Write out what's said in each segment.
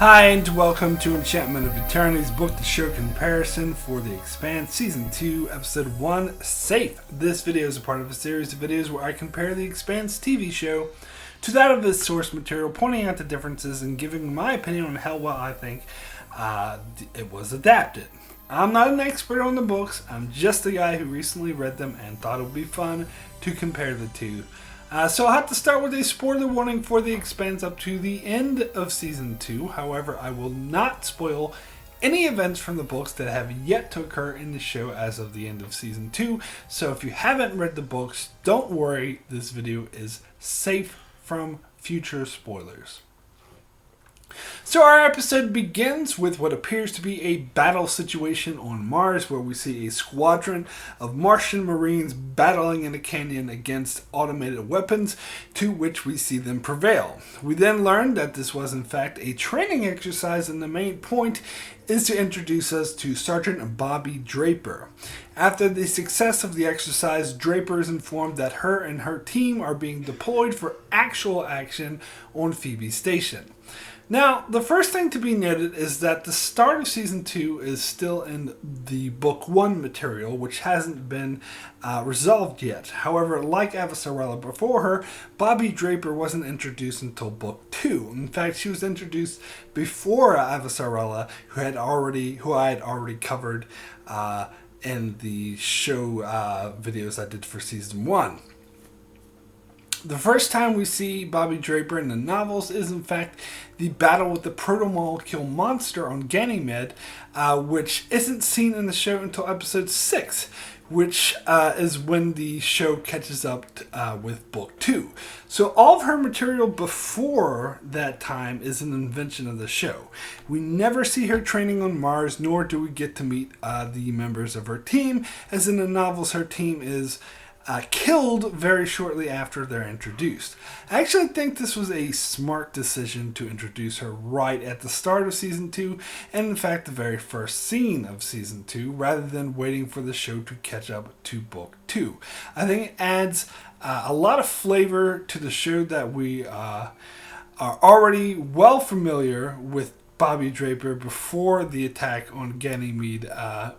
Hi, and welcome to Enchantment of Eternity's book-to-show comparison for the Expanse Season 2, Episode 1, Safe. This video is a part of a series of videos where I compare the Expanse TV show to that of its source material, pointing out the differences and giving my opinion on how well I think it was adapted. I'm not an expert on the books, I'm just a guy who recently read them and thought it would be fun to compare the two. So I'll have to start with a spoiler warning for The Expanse up to the end of Season 2. However, I will not spoil any events from the books that have yet to occur in the show as of the end of Season 2. So if you haven't read the books, don't worry, this video is safe from future spoilers. So our episode begins with what appears to be a battle situation on Mars, where we see a squadron of Martian Marines battling in a canyon against automated weapons, to which we see them prevail. We then learn that this was in fact a training exercise, and the main point is to introduce us to Sergeant Bobby Draper. After the success of the exercise, Draper is informed that her and her team are being deployed for actual action on Phoebe's station. Now, the first thing to be noted is that the start of Season 2 is still in the Book 1 material, which hasn't been resolved yet. However, like Avasarala before her, Bobby Draper wasn't introduced until Book 2. In fact, she was introduced before Avasarala, who I had already covered in the show videos I did for Season 1. The first time we see Bobby Draper in the novels is in fact the battle with the Proto-Molecule monster on Ganymede, which isn't seen in the show until episode 6, which is when the show catches up with Book 2. So all of her material before that time is an invention of the show. We never see her training on Mars, nor do we get to meet the members of her team, as in the novels her team is killed very shortly after they're introduced. I actually think this was a smart decision to introduce her right at the start of Season 2, and in fact the very first scene of Season 2, rather than waiting for the show to catch up to Book 2. I think it adds a lot of flavor to the show that we are already well familiar with. Bobby Draper before the attack on Ganymede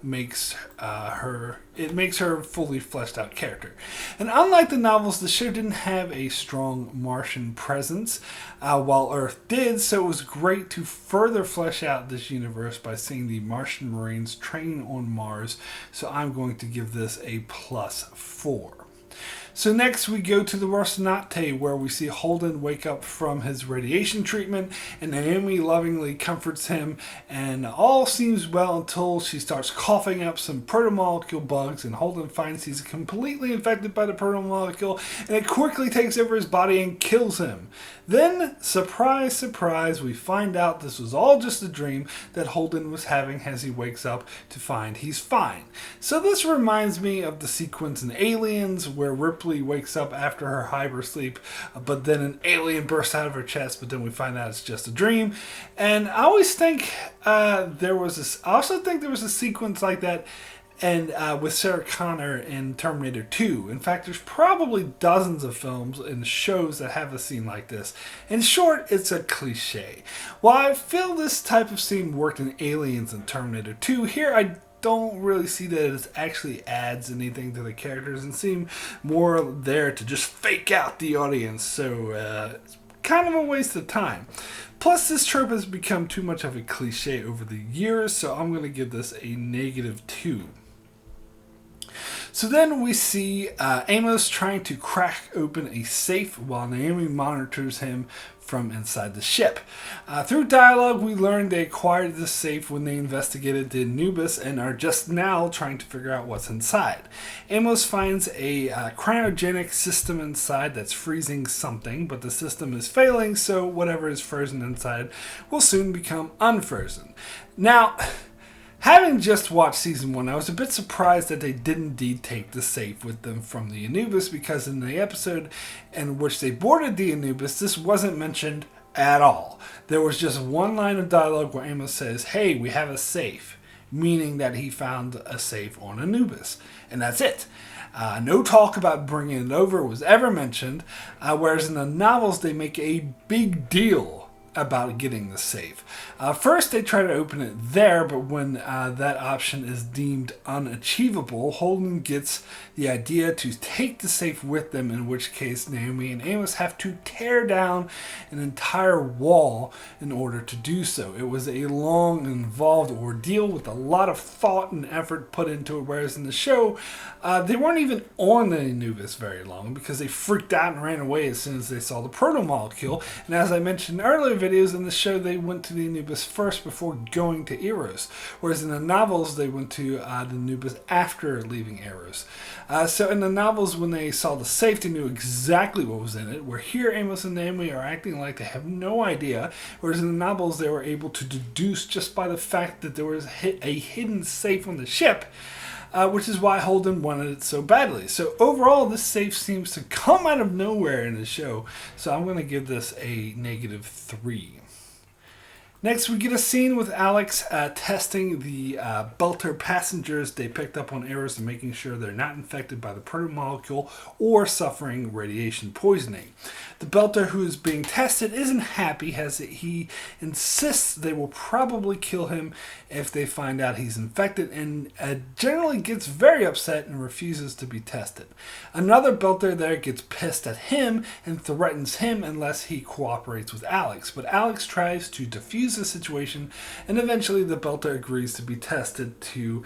makes her a fully fleshed out character. And unlike the novels, the show didn't have a strong Martian presence, while Earth did, so it was great to further flesh out this universe by seeing the Martian Marines training on Mars, so I'm going to give this a +4. So next we go to the Rocinante, where we see Holden wake up from his radiation treatment, and Naomi lovingly comforts him, and all seems well until she starts coughing up some Proto-Molecule bugs, and Holden finds he's completely infected by the Proto-Molecule, and it quickly takes over his body and kills him. Then, surprise, surprise, we find out this was all just a dream that Holden was having as he wakes up to find he's fine. So this reminds me of the sequence in Aliens where Ripley wakes up after her hypersleep, but then an alien bursts out of her chest, but then we find out it's just a dream. And I always think there was a sequence like that and with Sarah Connor in Terminator 2. In fact, there's probably dozens of films and shows that have a scene like this. In short, it's a cliche. While I feel this type of scene worked in Aliens and Terminator 2, here I don't really see that it actually adds anything to the characters and seem more there to just fake out the audience. So it's kind of a waste of time. Plus, this trope has become too much of a cliche over the years, so I'm going to give this a -2. So then we see Amos trying to crack open a safe while Naomi monitors him from inside the ship. Through dialogue, we learned they acquired this safe when they investigated the Anubis and are just now trying to figure out what's inside. Amos finds a cryogenic system inside that's freezing something, but the system is failing, so whatever is frozen inside will soon become unfrozen. Now, having just watched Season 1, I was a bit surprised that they did indeed take the safe with them from the Anubis, because in the episode in which they boarded the Anubis, this wasn't mentioned at all. There was just one line of dialogue where Amos says, "Hey, we have a safe," meaning that he found a safe on Anubis. And that's it. No talk about bringing it over was ever mentioned, whereas in the novels they make a big deal about getting the safe. First, they try to open it there, but when that option is deemed unachievable, Holden gets the idea to take the safe with them, in which case Naomi and Amos have to tear down an entire wall in order to do so. It was a long and involved ordeal with a lot of thought and effort put into it, whereas in the show, they weren't even on the Anubis very long because they freaked out and ran away as soon as they saw the Proto-Molecule. And as I mentioned in earlier videos in the show, they went to the Anubis first before going to Eros, whereas in the novels they went to the Anubis after leaving Eros. So in the novels, when they saw the safe, they knew exactly what was in it, where here Amos and Naomi are acting like they have no idea, whereas in the novels they were able to deduce just by the fact that there was a hidden safe on the ship, which is why Holden wanted it so badly. So overall, this safe seems to come out of nowhere in the show, so I'm going to give this a -3. Next, we get a scene with Alex testing the Belter passengers they picked up on Eros and making sure they're not infected by the Proto-Molecule or suffering radiation poisoning. The Belter who is being tested isn't happy as he insists they will probably kill him if they find out he's infected, and generally gets very upset and refuses to be tested. Another Belter there gets pissed at him and threatens him unless he cooperates with Alex, but Alex tries to defuse the situation, and eventually the Belter agrees to be tested, to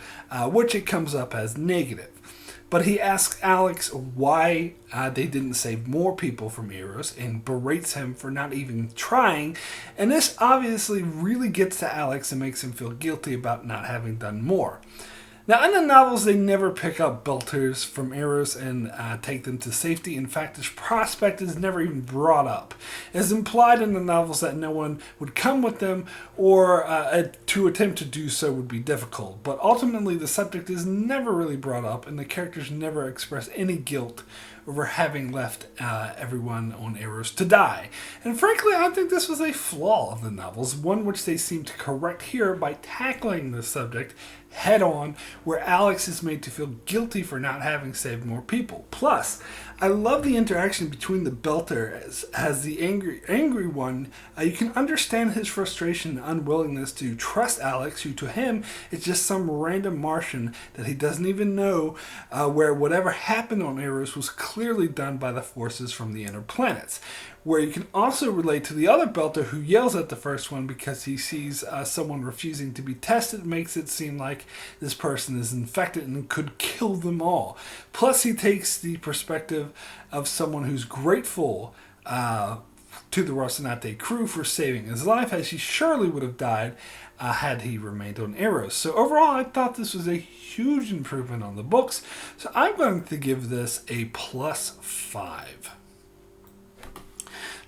which it comes up as negative. But he asks Alex why they didn't save more people from Eros and berates him for not even trying, and this obviously really gets to Alex and makes him feel guilty about not having done more. Now, in the novels, they never pick up Belters from Eros and take them to safety. In fact, this prospect is never even brought up. It's implied in the novels that no one would come with them, or to attempt to do so would be difficult. But ultimately, the subject is never really brought up, and the characters never express any guilt over having left everyone on Eros to die. And frankly, I think this was a flaw of the novels, one which they seem to correct here by tackling the subject head on, where Alex is made to feel guilty for not having saved more people. Plus, I love the interaction between the Belter as the angry one. You can understand his frustration and unwillingness to trust Alex, who to him is just some random Martian that he doesn't even know, where whatever happened on Eros was clearly done by the forces from the inner planets. Where you can also relate to the other Belter who yells at the first one because he sees someone refusing to be tested, makes it seem like this person is infected and could kill them all. Plus, he takes the perspective of someone who's grateful to the Rocinante crew for saving his life, as he surely would have died had he remained on Eros. So overall, I thought this was a huge improvement on the books, so I'm going to give this a +5.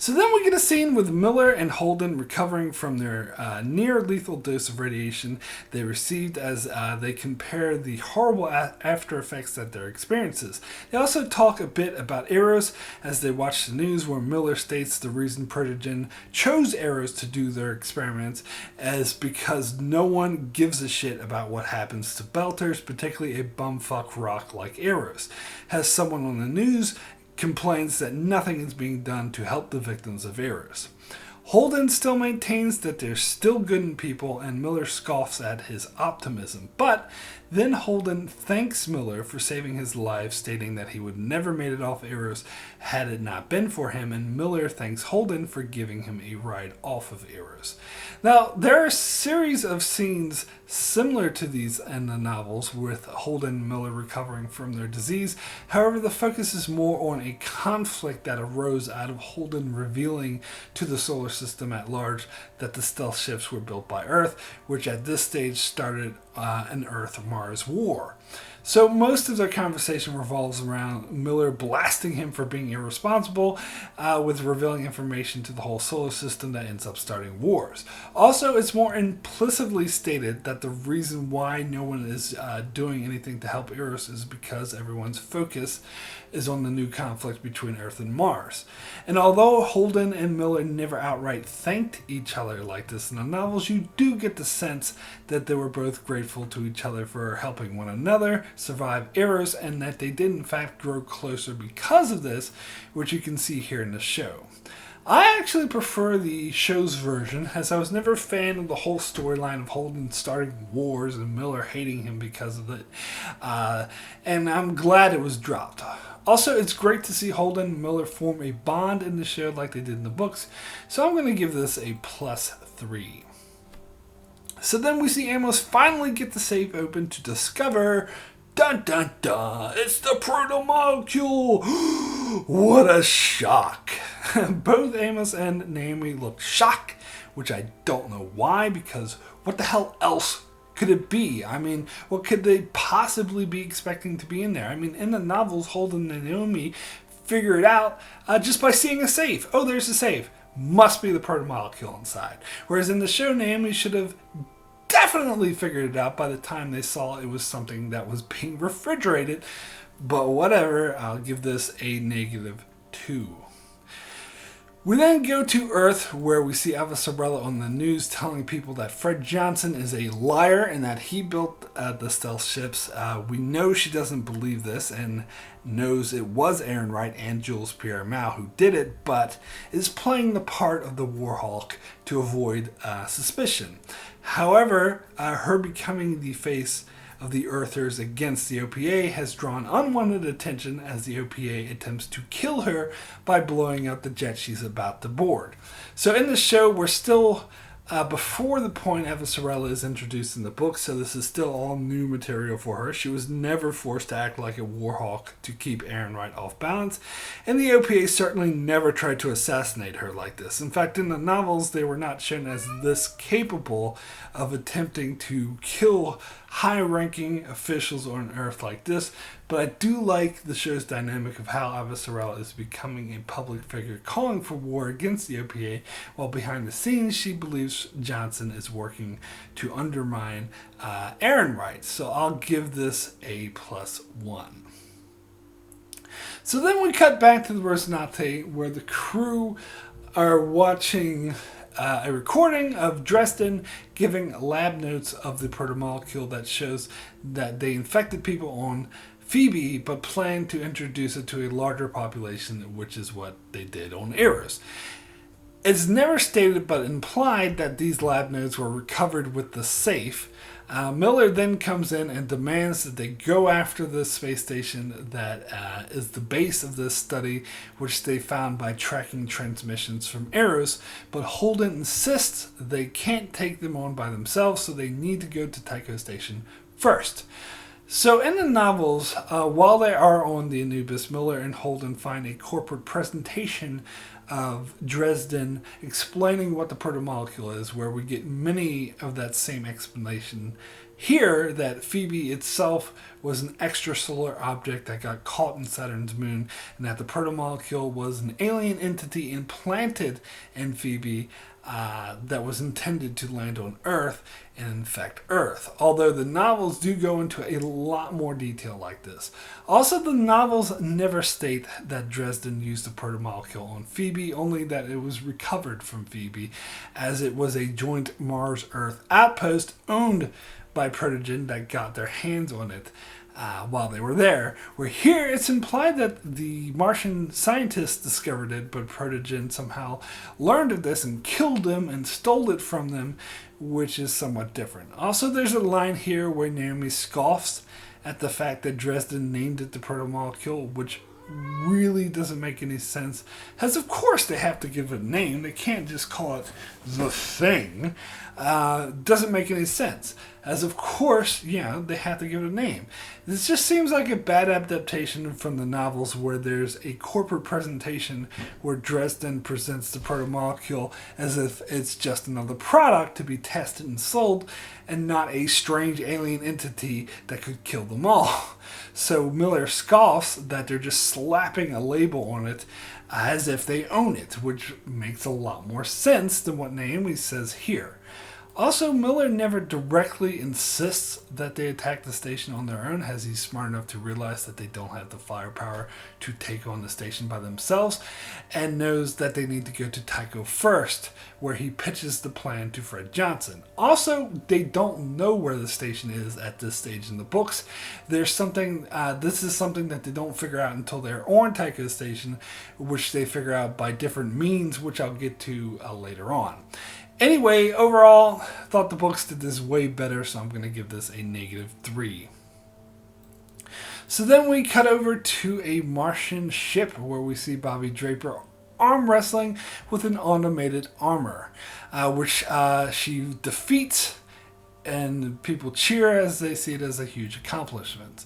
So then we get a scene with Miller and Holden recovering from their near-lethal dose of radiation they received, as they compare the horrible after effects that their experiences. They also talk a bit about Eros as they watch the news, where Miller states the reason Protogen chose Eros to do their experiments is because no one gives a shit about what happens to Belters, particularly a bumfuck rock like Eros. Has someone on the news complains that nothing is being done to help the victims of Eros. Holden still maintains that they're still good in people, and Miller scoffs at his optimism. But then Holden thanks Miller for saving his life, stating that he would never made it off Eros had it not been for him, and Miller thanks Holden for giving him a ride off of Eros. Now, there are a series of scenes similar to these in the novels, with Holden and Miller recovering from their disease. However, the focus is more on a conflict that arose out of Holden revealing to the solar system at large that the stealth ships were built by Earth, which at this stage started an Earth-Mars war. So most of their conversation revolves around Miller blasting him for being irresponsible, with revealing information to the whole solar system that ends up starting wars. Also, it's more implicitly stated that the reason why no one is doing anything to help Eros is because everyone's focus is on the new conflict between Earth and Mars. And although Holden and Miller never outright thanked each other like this in the novels, you do get the sense that they were both grateful to each other for helping one another survive Eros, and that they did in fact grow closer because of this, which you can see here in the show. I actually prefer the show's version, as I was never a fan of the whole storyline of Holden starting wars and Miller hating him because of it. And I'm glad it was dropped. Also, it's great to see Holden and Miller form a bond in the show like they did in the books, so I'm going to give this a +3. So then we see Amos finally get the safe open to discover, dun dun dun, it's the Proto-Molecule! What a shock! Both Amos and Naomi look shocked, which I don't know why, because what the hell else could it be? I mean, what could they possibly be expecting to be in there? I mean, in the novels, Holden and Naomi figure it out just by seeing a safe. Oh, there's a safe. Must be the Proto-Molecule inside. Whereas in the show, Naomi should have definitely figured it out by the time they saw it was something that was being refrigerated. But whatever, I'll give this a -2. We then go to Earth, where we see Avasarala on the news telling people that Fred Johnson is a liar and that he built the stealth ships. We know she doesn't believe this and knows it was Aaron Wright and Jules Pierre Mao who did it, but is playing the part of the Warhawk to avoid suspicion. However, her becoming the face of the Earthers against the OPA has drawn unwanted attention as the OPA attempts to kill her by blowing up the jet she's about to board. So in the show, we're still before the point Avasarala is introduced in the book, so this is still all new material for her. She was never forced to act like a Warhawk to keep Aaron Wright off balance, and the OPA certainly never tried to assassinate her like this. In fact, in the novels, they were not shown as this capable of attempting to kill high-ranking officials on Earth like this, but I do like the show's dynamic of how Avasarala is becoming a public figure calling for war against the OPA, while behind the scenes she believes Johnson is working to undermine Aaron Wright. So I'll give this a +1. So then we cut back to the Rosinante, where the crew are watching a recording of Dresden giving lab notes of the Proto-Molecule that shows that they infected people on Phoebe, but plan to introduce it to a larger population, which is what they did on Eros. It's never stated but implied that these lab notes were recovered with the safe. Miller then comes in and demands that they go after the space station that is the base of this study, which they found by tracking transmissions from Eros, but Holden insists they can't take them on by themselves, so they need to go to Tycho Station first. So in the novels, while they are on the Anubis, Miller and Holden find a corporate presentation of Dresden explaining what the Proto-Molecule is, where we get many of that same explanation here, that Phoebe itself was an extrasolar object that got caught in Saturn's moon, and that the Proto-Molecule was an alien entity implanted in Phoebe that was intended to land on Earth and infect Earth. Although the novels do go into a lot more detail like this. Also, the novels never state that Dresden used the Proto-Molecule on Phoebe, only that it was recovered from Phoebe, as it was a joint Mars-Earth outpost owned by Protogen that got their hands on it while they were there. Where here it's implied that the Martian scientists discovered it, but Protogen somehow learned of this and killed them and stole it from them, which is somewhat different. Also, there's a line here where Naomi scoffs at the fact that Dresden named it the Proto-Molecule, which really doesn't make any sense, as of course they have to give it a name. They can't just call it the thing. Doesn't make any sense, as of course, yeah, they have to give it a name. This just seems like a bad adaptation from the novels, where there's a corporate presentation where Dresden presents the Proto-Molecule as if it's just another product to be tested and sold, and not a strange alien entity that could kill them all. So Miller scoffs that they're just slapping a label on it as if they own it, which makes a lot more sense than what Naomi says here. Also, Miller never directly insists that they attack the station on their own, as he's smart enough to realize that they don't have the firepower to take on the station by themselves, and knows that they need to go to Tycho first, where he pitches the plan to Fred Johnson. Also, they don't know where the station is at this stage in the books. There's something, this is something that they don't figure out until they're on Tycho station, which they figure out by different means, which I'll get to later on. Anyway, overall, thought the books did this way better, so I'm going to give this a -3. So then we cut over to a Martian ship where we see Bobby Draper arm wrestling with an automated armor, which she defeats, and people cheer as they see it as a huge accomplishment.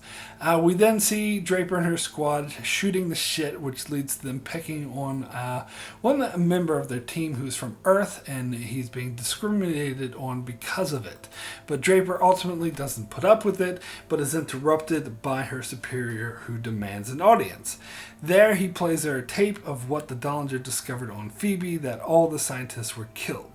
We then see Draper and her squad shooting the shit, which leads to them picking on one member of their team who's from Earth, and he's being discriminated on because of it. But Draper ultimately doesn't put up with it, but is interrupted by her superior, who demands an audience. There he plays her a tape of what the Dollinger discovered on Phoebe, that all the scientists were killed.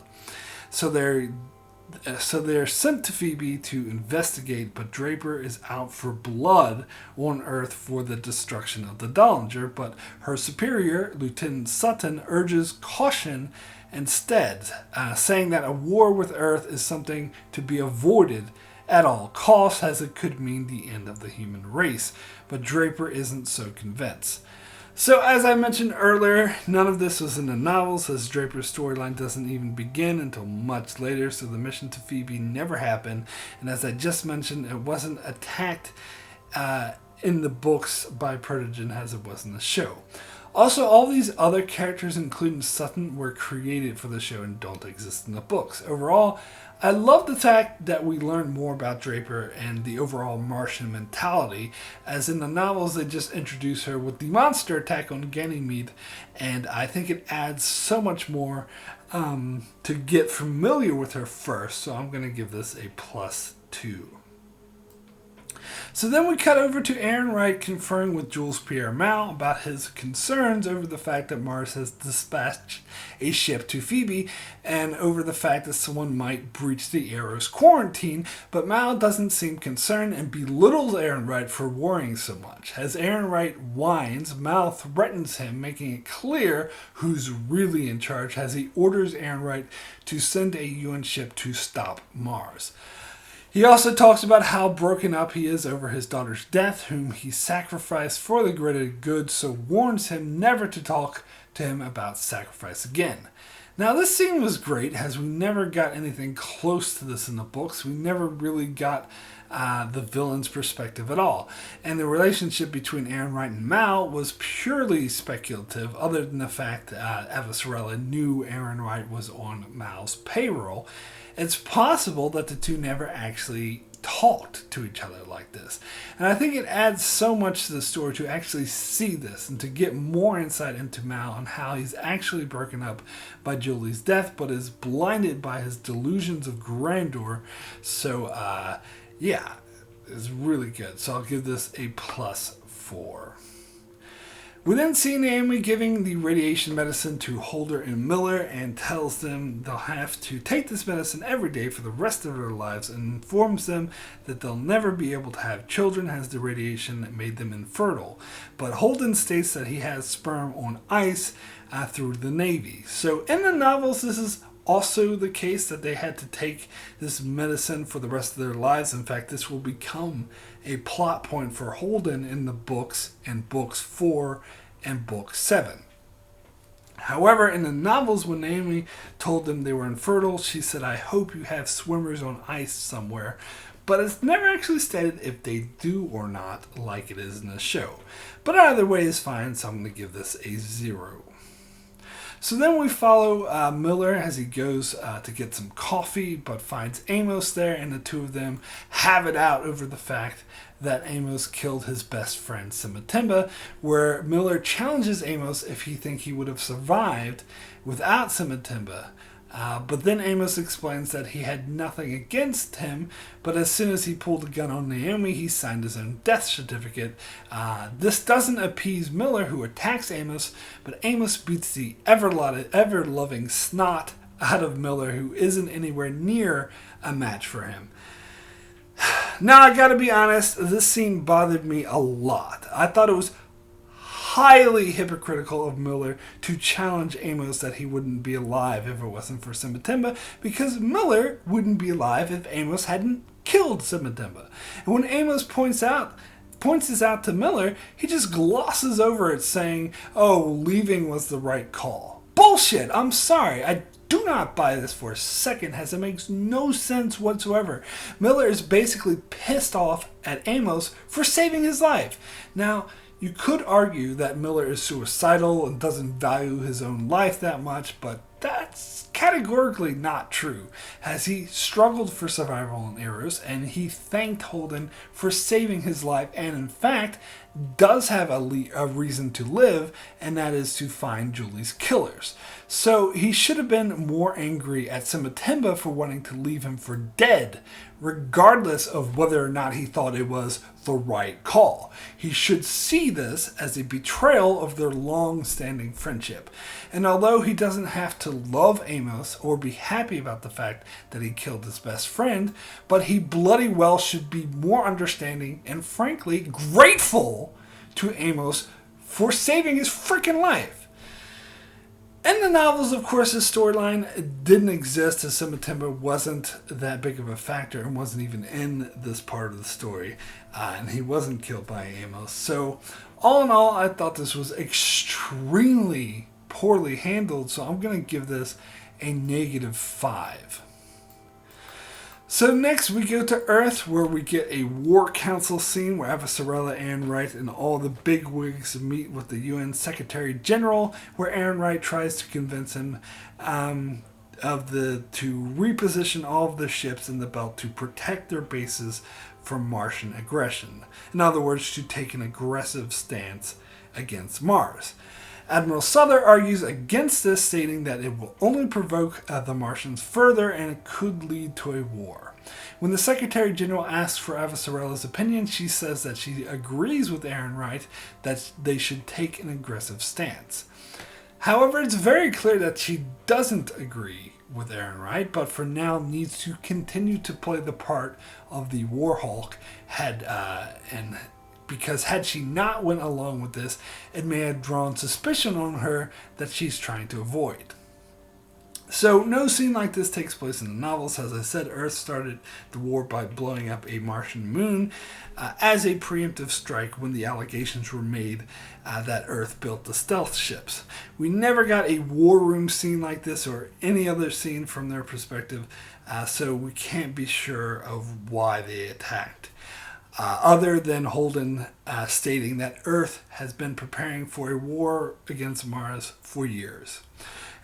So they're sent to Phoebe to investigate, but Draper is out for blood on Earth for the destruction of the Dollinger, but her superior, Lieutenant Sutton, urges caution instead, saying that a war with Earth is something to be avoided at all costs, as it could mean the end of the human race, but Draper isn't so convinced. So, as I mentioned earlier, none of this was in the novels, as Draper's storyline doesn't even begin until much later, so the mission to Phoebe never happened, and as I just mentioned, it wasn't attacked in the books by Protogen as it was in the show. Also, all these other characters, including Sutton, were created for the show and don't exist in the books. Overall, I love the fact that we learn more about Draper and the overall Martian mentality, as in the novels they just introduce her with the monster attack on Ganymede, and I think it adds so much more to get familiar with her first, so I'm going to give this a +2. So then we cut over to Aaron Wright conferring with Jules Pierre Mao about his concerns over the fact that Mars has dispatched a ship to Phoebe, and over the fact that someone might breach the Arrow's quarantine, but Mao doesn't seem concerned and belittles Aaron Wright for worrying so much. As Aaron Wright whines, Mao threatens him, making it clear who's really in charge, as he orders Aaron Wright to send a UN ship to stop Mars. He also talks about how broken up he is over his daughter's death, whom he sacrificed for the greater good, so warns him never to talk to him about sacrifice again. Now, this scene was great, as we never got anything close to this in the books. We never really got the villain's perspective at all. And the relationship between Aaron Wright and Mao was purely speculative, other than the fact that Eva Sorella knew Aaron Wright was on Mao's payroll. It's possible that the two never actually talked to each other like this. And I think it adds so much to the story to actually see this and to get more insight into Mao and how he's actually broken up by Julie's death, but is blinded by his delusions of grandeur. So, yeah, it's really good. So I'll give this a +4. We then see Naomi giving the radiation medicine to Holder and Miller, and tells them they'll have to take this medicine every day for the rest of their lives, and informs them that they'll never be able to have children as the radiation made them infertile. But Holden states that he has sperm on ice through the Navy. So in the novels, this is also the case, that they had to take this medicine for the rest of their lives. In fact, this will become a plot point for Holden in the books, in books 4 and book 7. However, in the novels, when Naomi told them they were infertile, she said, "I hope you have swimmers on ice somewhere." But it's never actually stated if they do or not, like it is in the show. But either way is fine, so I'm going to give this a 0. So then we follow Miller as he goes to get some coffee, but finds Amos there, and the two of them have it out over the fact that Amos killed his best friend Simatimba, where Miller challenges Amos if he thinks he would have survived without Simatimba. But then Amos explains that he had nothing against him, but as soon as he pulled a gun on Naomi, he signed his own death certificate. This doesn't appease Miller, who attacks Amos, but Amos beats the ever-loving snot out of Miller, who isn't anywhere near a match for him. Now, I gotta be honest, this scene bothered me a lot. I thought it was highly hypocritical of Miller to challenge Amos that he wouldn't be alive if it wasn't for Simatemba, because Miller wouldn't be alive if Amos hadn't killed Simatemba. And when Amos points this out to Miller, he just glosses over it, saying, "Oh, leaving was the right call." Bullshit! I'm sorry. I do not buy this for a second, as it makes no sense whatsoever. Miller is basically pissed off at Amos for saving his life. Now, you could argue that Miller is suicidal and doesn't value his own life that much, but that's categorically not true, as he struggled for survival in Eros, and he thanked Holden for saving his life, and in fact does have a reason to live, and that is to find Julie's killers. So he should have been more angry at Simatemba for wanting to leave him for dead, regardless of whether or not he thought it was the right call. He should see this as a betrayal of their long-standing friendship. And although he doesn't have to love Amos or be happy about the fact that he killed his best friend, but he bloody well should be more understanding and frankly grateful to Amos for saving his freaking life. In the novels, of course, his storyline didn't exist, as Simatemba wasn't that big of a factor and wasn't even in this part of the story, and he wasn't killed by Amos. So, all in all, I thought this was extremely poorly handled, so I'm going to give this a -5. So next we go to Earth, where we get a War Council scene where Avasarala, Aaron Wright, and all the bigwigs meet with the UN Secretary General, where Aaron Wright tries to convince him to reposition all of the ships in the belt to protect their bases from Martian aggression. In other words, to take an aggressive stance against Mars. Admiral Souther argues against this, stating that it will only provoke the Martians further and it could lead to a war. When the Secretary General asks for Avasarala's opinion, she says that she agrees with Aaron Wright that they should take an aggressive stance. However, it's very clear that she doesn't agree with Aaron Wright, but for now needs to continue to play the part of the Warhawk because had she not went along with this, it may have drawn suspicion on her that she's trying to avoid. So no scene like this takes place in the novels. As I said, Earth started the war by blowing up a Martian moon as a preemptive strike when the allegations were made that Earth built the stealth ships. We never got a war room scene like this or any other scene from their perspective, so we can't be sure of why they attacked. Other than Holden stating that Earth has been preparing for a war against Mars for years.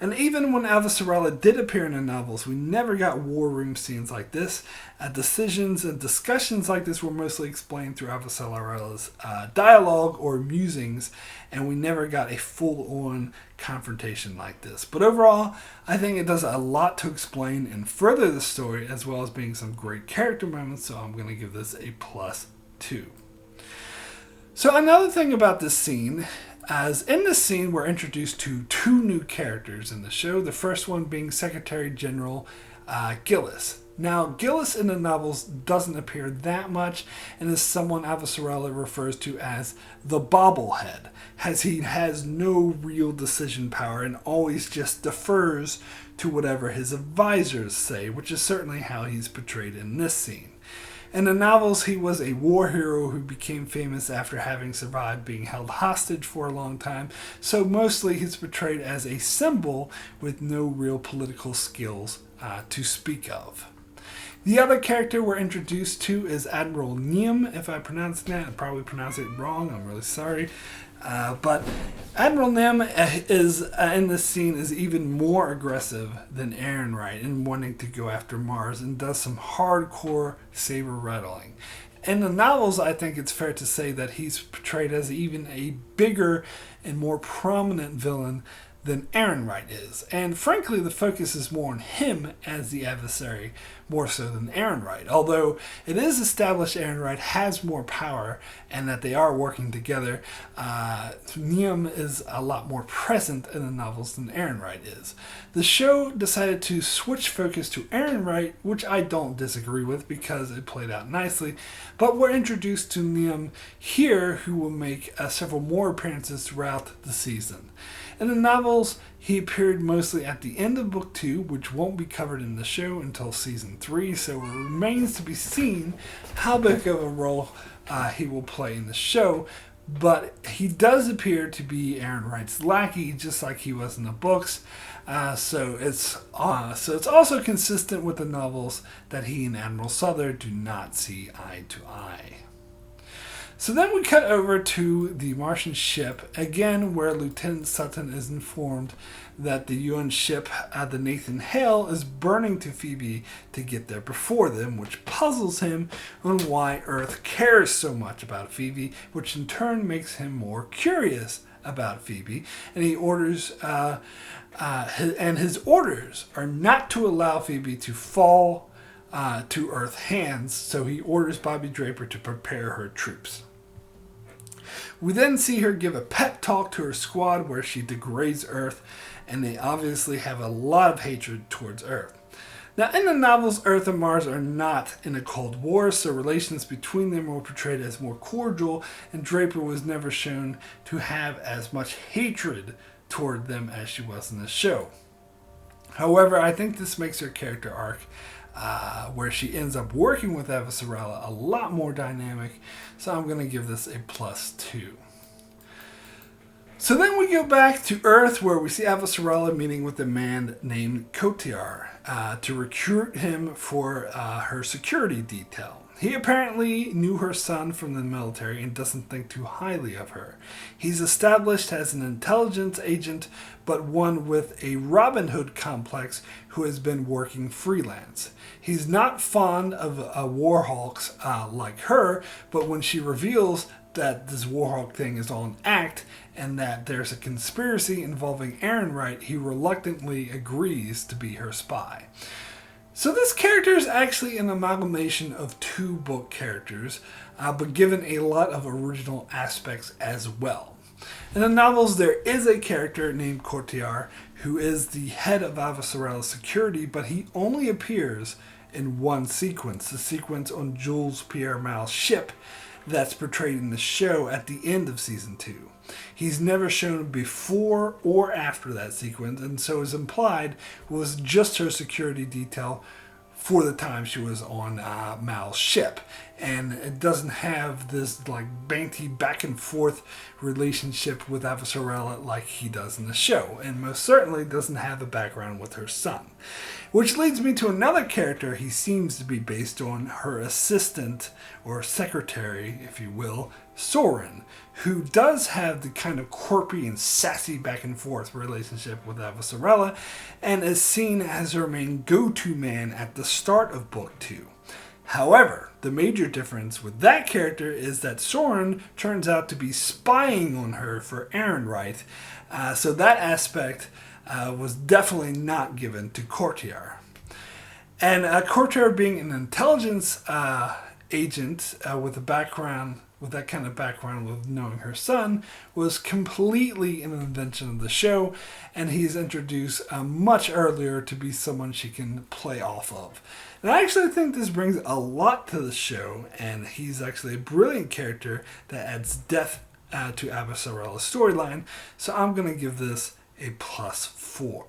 And even when Avasarala did appear in the novels, we never got war room scenes like this. Decisions and discussions like this were mostly explained through Avasarala's dialogue or musings, and we never got a full-on confrontation like this. But overall, I think it does a lot to explain and further the story, as well as being some great character moments, so I'm going to give this a +2. So another thing about this scene, as in this scene we're introduced to 2 new characters in the show, the first one being Secretary General Gillis. Now, Gillis in the novels doesn't appear that much and is someone Avasarala refers to as the bobblehead, as he has no real decision power and always just defers to whatever his advisors say, which is certainly how he's portrayed in this scene. In the novels, he was a war hero who became famous after having survived being held hostage for a long time, so mostly he's portrayed as a symbol with no real political skills to speak of. The other character we're introduced to is Admiral Neum. If I pronounce that, I probably pronounce it wrong. I'm really sorry. But Admiral Neum is in this scene is even more aggressive than Aaron Wright in wanting to go after Mars and does some hardcore saber rattling. In the novels, I think it's fair to say that he's portrayed as even a bigger and more prominent villain than Ehrenreich is. And frankly, the focus is more on him as the adversary, more so than Ehrenreich. Although it is established Ehrenreich has more power and that they are working together, Neum is a lot more present in the novels than Ehrenreich is. The show decided to switch focus to Ehrenreich, which I don't disagree with because it played out nicely, but we're introduced to Neum here, who will make several more appearances throughout the season. In the novels, he appeared mostly at the end of Book 2, which won't be covered in the show until Season 3, so it remains to be seen how big of a role he will play in the show. But he does appear to be Ehrenreich's lackey, just like he was in the books. So it's also consistent with the novels that he and Admiral Souther do not see eye to eye. So then we cut over to the Martian ship, again where Lieutenant Sutton is informed that the UN ship, the Nathan Hale, is burning to Phoebe to get there before them, which puzzles him on why Earth cares so much about Phoebe, which in turn makes him more curious about Phoebe, and he orders, and his orders are not to allow Phoebe to fall to Earth hands, so he orders Bobby Draper to prepare her troops. We then see her give a pep talk to her squad where she degrades Earth, and they obviously have a lot of hatred towards Earth. Now, in the novels, Earth and Mars are not in a Cold War, so relations between them were portrayed as more cordial, and Draper was never shown to have as much hatred toward them as she was in the show. However, I think this makes her character arc, where she ends up working with Avasarala, a lot more dynamic, so I'm going to give this a +2. So then we go back to Earth, where we see Avasarala meeting with a man named Cortiar to recruit him for her security detail. He apparently knew her son from the military and doesn't think too highly of her. He's established as an intelligence agent, but one with a Robin Hood complex who has been working freelance. He's not fond of Warhawks like her, but when she reveals that this Warhawk thing is all an act and that there's a conspiracy involving Ehrenreich, he reluctantly agrees to be her spy. So this character is actually an amalgamation of two book characters, but given a lot of original aspects as well. In the novels, there is a character named Cortiar who is the head of Avasarala's security, but he only appears in one sequence, the sequence on Jules Pierre Mal's ship that's portrayed in the show at the end of Season 2. He's never shown before or after that sequence, and so is implied was just her security detail for the time she was on Mal's ship. And it doesn't have this like banty back and forth relationship with Avasarala like he does in the show, and most certainly doesn't have a background with her son. Which leads me to another character he seems to be based on, her assistant or secretary, if you will, Soren, who does have the kind of quirky and sassy back and forth relationship with Avasarala and is seen as her main go-to man at the start of Book 2. However, the major difference with that character is that Soren turns out to be spying on her for Ehrenreich, so that aspect was definitely not given to Cortiar. And Cortiar, being an intelligence agent with that kind of background with knowing her son, was completely an invention of the show, and he's introduced much earlier to be someone she can play off of. And I actually think this brings a lot to the show, and he's actually a brilliant character that adds depth to Avasarala's storyline, so I'm going to give this a +4.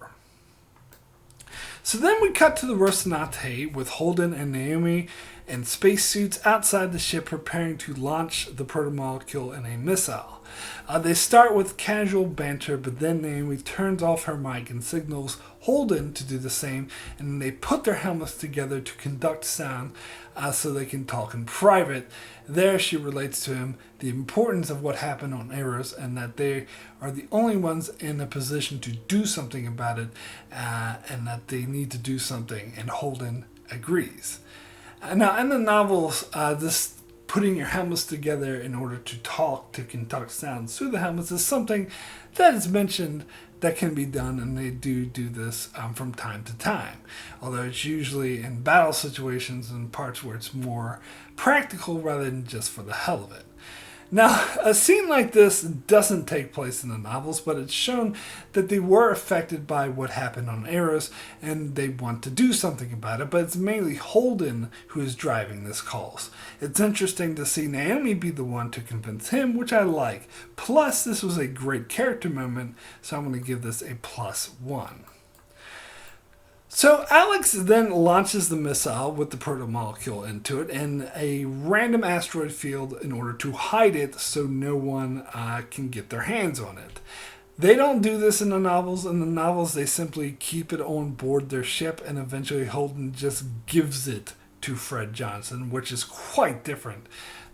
So then we cut to the Rocinante with Holden and Naomi in spacesuits outside the ship preparing to launch the Proto-Molecule in a missile. They start with casual banter, but then Naomi turns off her mic and signals Holden to do the same, and they put their helmets together to conduct sound so they can talk in private. There she relates to him the importance of what happened on Eros and that they are the only ones in a position to do something about it, and that they need to do something, and Holden agrees. Now, in the novels, this putting your helmets together in order to talk, to conduct sounds through the helmets, is something that is mentioned that can be done, and they do this from time to time. Although it's usually in battle situations and parts where it's more practical rather than just for the hell of it. Now, a scene like this doesn't take place in the novels, but it's shown that they were affected by what happened on Eros, and they want to do something about it, but it's mainly Holden who is driving this cause. It's interesting to see Naomi be the one to convince him, which I like. Plus, this was a great character moment, so I'm going to give this a +1. So Alex then launches the missile with the Proto-Molecule into it in a random asteroid field in order to hide it so no one can get their hands on it. They don't do this in the novels. In the novels, they simply keep it on board their ship, and eventually Holden just gives it to Fred Johnson, which is quite different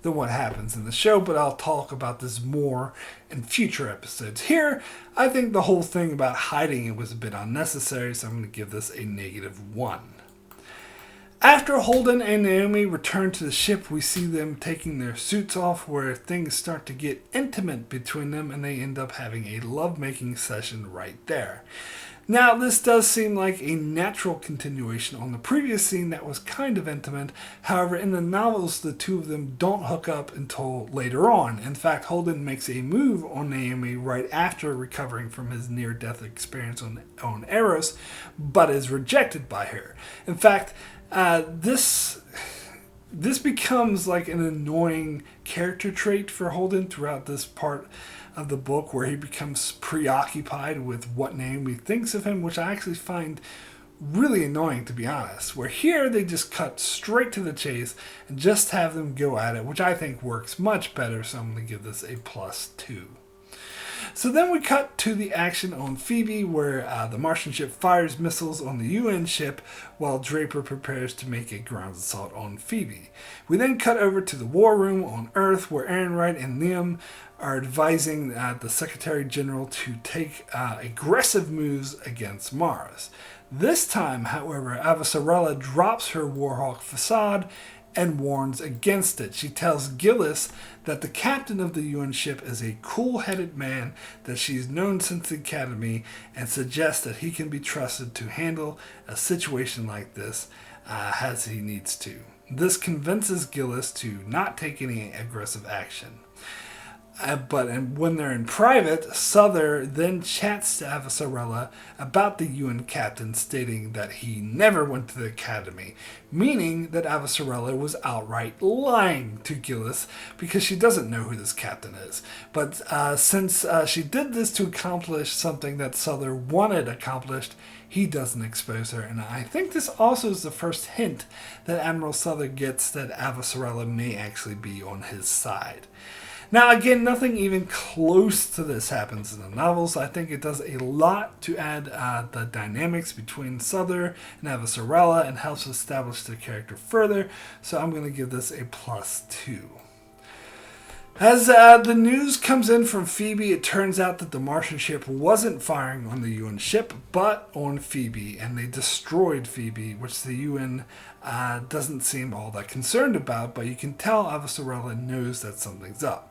than what happens in the show, but I'll talk about this more in future episodes. Here, I think the whole thing about hiding it was a bit unnecessary, so I'm going to give this a -1. After Holden and Naomi return to the ship, we see them taking their suits off, where things start to get intimate between them, and they end up having a lovemaking session right there. Now, this does seem like a natural continuation on the previous scene that was kind of intimate. However, in the novels, the two of them don't hook up until later on. In fact, Holden makes a move on Naomi right after recovering from his near-death experience on Eros, but is rejected by her. In fact, this becomes like an annoying character trait for Holden throughout this part of the book, where he becomes preoccupied with what Naomi thinks of him, which I actually find really annoying, to be honest. Where here they just cut straight to the chase and just have them go at it, which I think works much better, so I'm going to give this a +2. So then we cut to the action on Phoebe, where the Martian ship fires missiles on the UN ship while Draper prepares to make a ground assault on Phoebe. We then cut over to the war room on Earth, where Ehrenreich and Liam are advising the Secretary General to take aggressive moves against Mars. This time, however, Avasarala drops her Warhawk facade and warns against it. She tells Gillis that the captain of the UN ship is a cool-headed man that she's known since the academy, and suggests that he can be trusted to handle a situation like this as he needs to. This convinces Gillis to not take any aggressive action. But when they're in private, Souther then chats to Avasarala about the UN captain, stating that he never went to the academy, meaning that Avasarala was outright lying to Gillis because she doesn't know who this captain is. But since she did this to accomplish something that Souther wanted accomplished, he doesn't expose her. And I think this also is the first hint that Admiral Souther gets that Avasarala may actually be on his side. Now, again, nothing even close to this happens in the novels. I think it does a lot to add the dynamics between Souther and Avasarala and helps establish their character further, so I'm going to give this a +2. As the news comes in from Phoebe, it turns out that the Martian ship wasn't firing on the UN ship, but on Phoebe, and they destroyed Phoebe, which the UN doesn't seem all that concerned about, but you can tell Avasarala knows that something's up.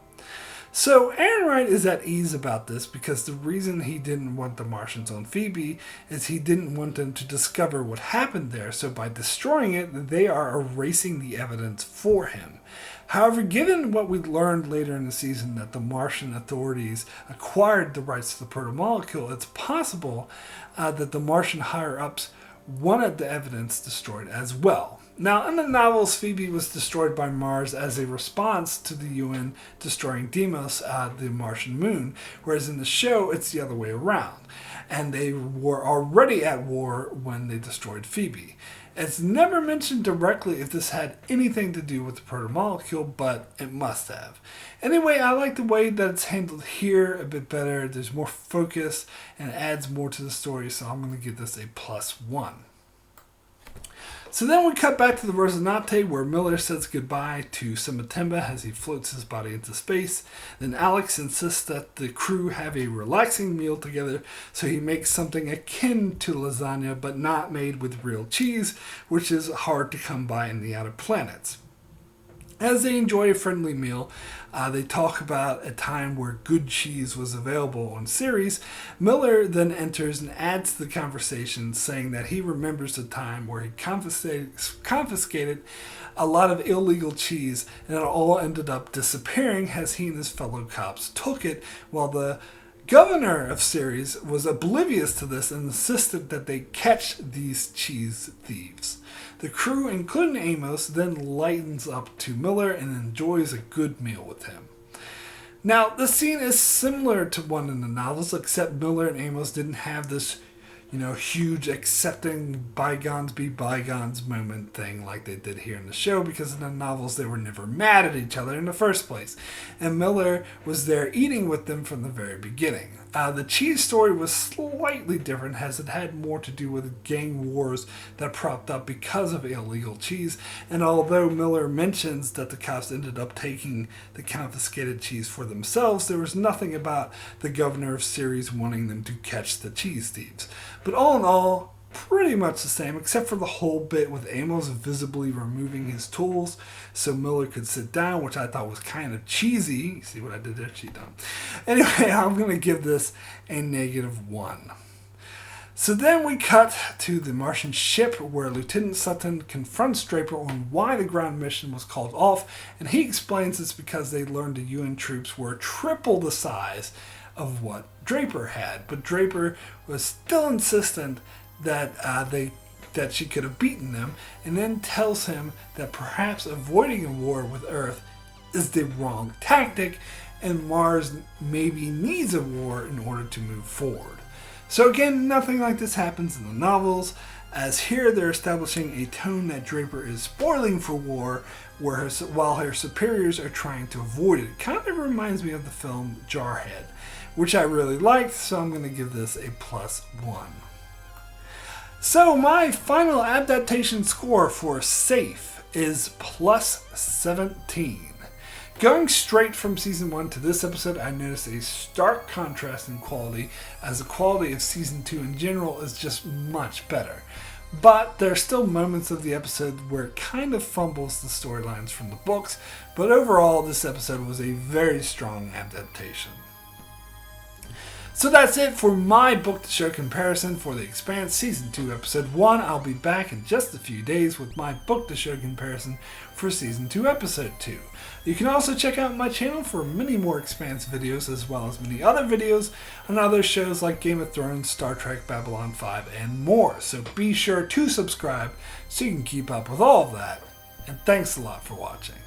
So Ehrenreich is at ease about this because the reason he didn't want the Martians on Phoebe is he didn't want them to discover what happened there, so by destroying it, they are erasing the evidence for him. However, given what we learned later in the season that the Martian authorities acquired the rights to the Proto-Molecule, it's possible that the Martian higher-ups wanted the evidence destroyed as well. Now, in the novels, Phoebe was destroyed by Mars as a response to the UN destroying Deimos, the Martian moon, whereas in the show, it's the other way around. And they were already at war when they destroyed Phoebe. It's never mentioned directly if this had anything to do with the Proto-Molecule, but it must have. Anyway, I like the way that it's handled here a bit better. There's more focus and adds more to the story, so I'm going to give this a +1. So then we cut back to the Rosinante, where Miller says goodbye to Simatemba as he floats his body into space. Then Alex insists that the crew have a relaxing meal together, so he makes something akin to lasagna, but not made with real cheese, which is hard to come by in the outer planets. As they enjoy a friendly meal, they talk about a time where good cheese was available on Ceres. Miller then enters and adds to the conversation, saying that he remembers a time where he confiscated a lot of illegal cheese, and it all ended up disappearing as he and his fellow cops took it, while the governor of Ceres was oblivious to this and insisted that they catch these cheese thieves. The crew, including Amos, then lightens up to Miller and enjoys a good meal with him. Now, the scene is similar to one in the novels, except Miller and Amos didn't have this, huge accepting bygones be bygones moment thing like they did here in the show, because in the novels they were never mad at each other in the first place. And Miller was there eating with them from the very beginning. The cheese story was slightly different, as it had more to do with gang wars that propped up because of illegal cheese. And although Miller mentions that the cops ended up taking the confiscated cheese for themselves, there was nothing about the governor of Ceres wanting them to catch the cheese thieves. But all in all, pretty much the same, except for the whole bit with Amos visibly removing his tools so Miller could sit down, which I thought was kind of cheesy. You see what I did there? Cheat on. Anyway, I'm going to give this a -1. So then we cut to the Martian ship, where Lieutenant Sutton confronts Draper on why the ground mission was called off, and he explains it's because they learned the UN troops were triple the size of what Draper had. But Draper was still insistent that she could have beaten them, and then tells him that perhaps avoiding a war with Earth is the wrong tactic, and Mars maybe needs a war in order to move forward. So again, nothing like this happens in the novels, as here they're establishing a tone that Draper is spoiling for war, while her superiors are trying to avoid it. It kind of reminds me of the film Jarhead, which I really liked, so I'm going to give this a +1. So my final adaptation score for Safe is +17. Going straight from Season 1 to this episode, I noticed a stark contrast in quality, as the quality of Season 2 in general is just much better. But there are still moments of the episode where it kind of fumbles the storylines from the books, but overall this episode was a very strong adaptation. So that's it for my book-to-show comparison for The Expanse Season 2 Episode 1. I'll be back in just a few days with my book-to-show comparison for Season 2 Episode 2. You can also check out my channel for many more Expanse videos, as well as many other videos on other shows like Game of Thrones, Star Trek, Babylon 5, and more. So be sure to subscribe so you can keep up with all of that. And thanks a lot for watching.